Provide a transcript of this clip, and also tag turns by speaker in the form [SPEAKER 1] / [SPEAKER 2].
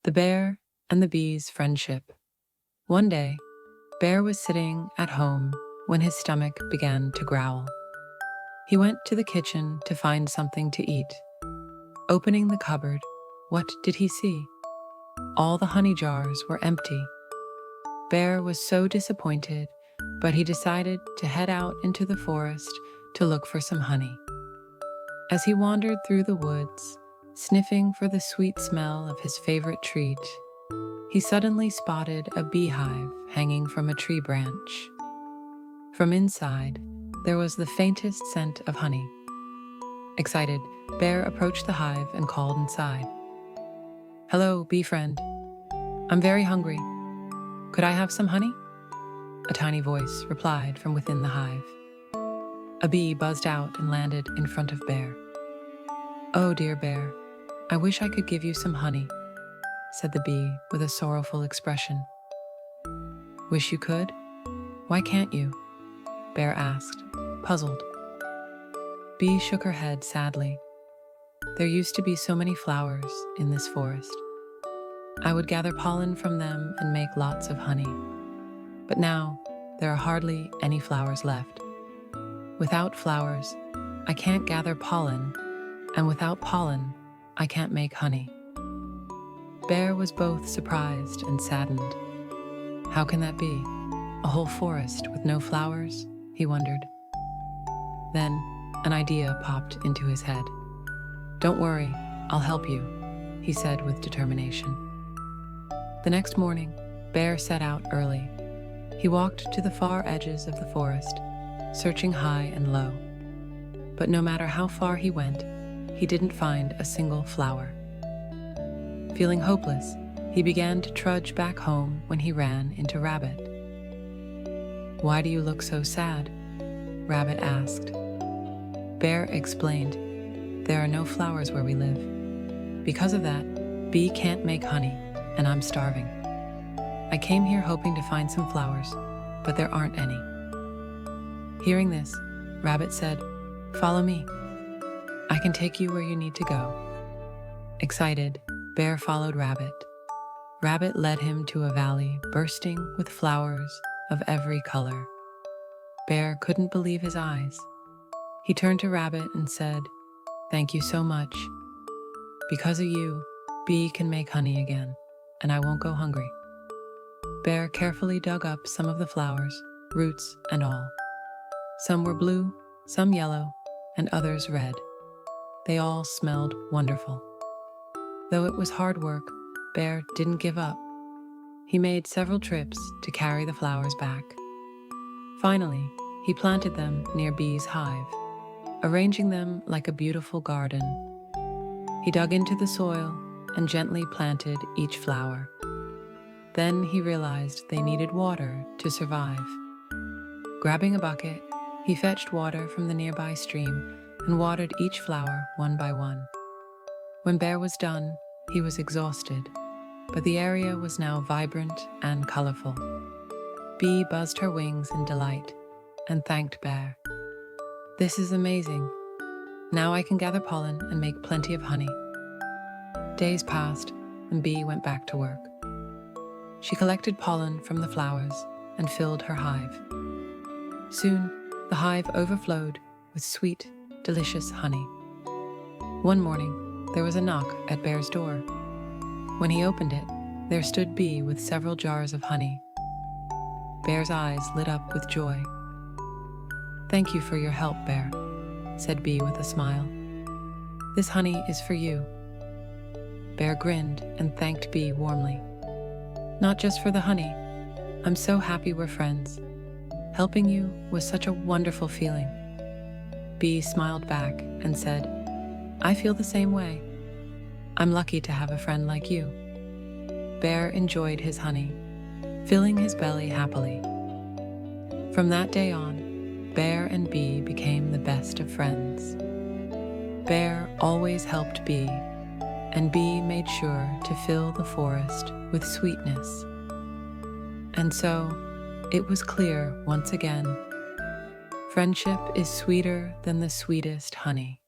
[SPEAKER 1] The Bear and the Bee's Friendship. One day, Bear was sitting at home when his stomach began to growl. He went to the kitchen to find something to eat. Opening the cupboard, what did he see? All the honey jars were empty. Bear was so disappointed, but he decided to head out into the forest to look for some honey. As he wandered through the woods, sniffing for the sweet smell of his favorite treat, he suddenly spotted a beehive hanging from a tree branch. From inside, there was the faintest scent of honey. Excited, Bear approached the hive and called inside. "Hello, bee friend. I'm very hungry. Could I have some honey?" A tiny voice replied from within the hive. A bee buzzed out and landed in front of Bear. "Oh, dear Bear, I wish I could give you some honey," said the bee with a sorrowful expression. "Wish you could? Why can't you?" Bear asked, puzzled. Bee shook her head sadly. "There used to be so many flowers in this forest. I would gather pollen from them and make lots of honey. But now, there are hardly any flowers left. Without flowers, I can't gather pollen, and without pollen, I can't make honey." Bear was both surprised and saddened. How can that be? A whole forest with no flowers? He wondered. Then, an idea popped into his head. "Don't worry, I'll help you," he said with determination. The next morning, Bear set out early. He walked to the far edges of the forest, searching high and low. But no matter how far he went, he didn't find a single flower. Feeling hopeless, he began to trudge back home when he ran into Rabbit. "Why do you look so sad?" Rabbit asked. Bear explained, "There are no flowers where we live. Because of that, Bee can't make honey, and I'm starving. I came here hoping to find some flowers, but there aren't any." Hearing this, Rabbit said, "Follow me. I can take you where you need to go." Excited, Bear followed Rabbit. Rabbit led him to a valley bursting with flowers of every color. Bear couldn't believe his eyes. He turned to Rabbit and said, "Thank you so much. Because of you, Bee can make honey again, and I won't go hungry." Bear carefully dug up some of the flowers, roots and all. Some were blue, some yellow, and others red. They all smelled wonderful. Though it was hard work, Bear didn't give up. He made several trips to carry the flowers back. Finally, he planted them near Bee's hive, arranging them like a beautiful garden. He dug into the soil and gently planted each flower. Then he realized they needed water to survive. Grabbing a bucket, he fetched water from the nearby stream and watered each flower one by one. When Bear was done, he was exhausted, but the area was now vibrant and colorful. Bee buzzed her wings in delight and thanked Bear. "This is amazing. Now I can gather pollen and make plenty of honey." Days passed, and Bee went back to work. She collected pollen from the flowers and filled her hive. Soon, the hive overflowed with sweet, delicious honey. One morning, there was a knock at Bear's door. When he opened it, there stood Bee with several jars of honey. Bear's eyes lit up with joy. "Thank you for your help, Bear," said Bee with a smile. "This honey is for you." Bear grinned and thanked Bee warmly. "Not just for the honey. I'm so happy we're friends. Helping you was such a wonderful feeling." Bee smiled back and said, "I feel the same way. I'm lucky to have a friend like you." Bear enjoyed his honey, filling his belly happily. From that day on, Bear and Bee became the best of friends. Bear always helped Bee, and Bee made sure to fill the forest with sweetness. And so, it was clear once again, friendship is sweeter than the sweetest honey.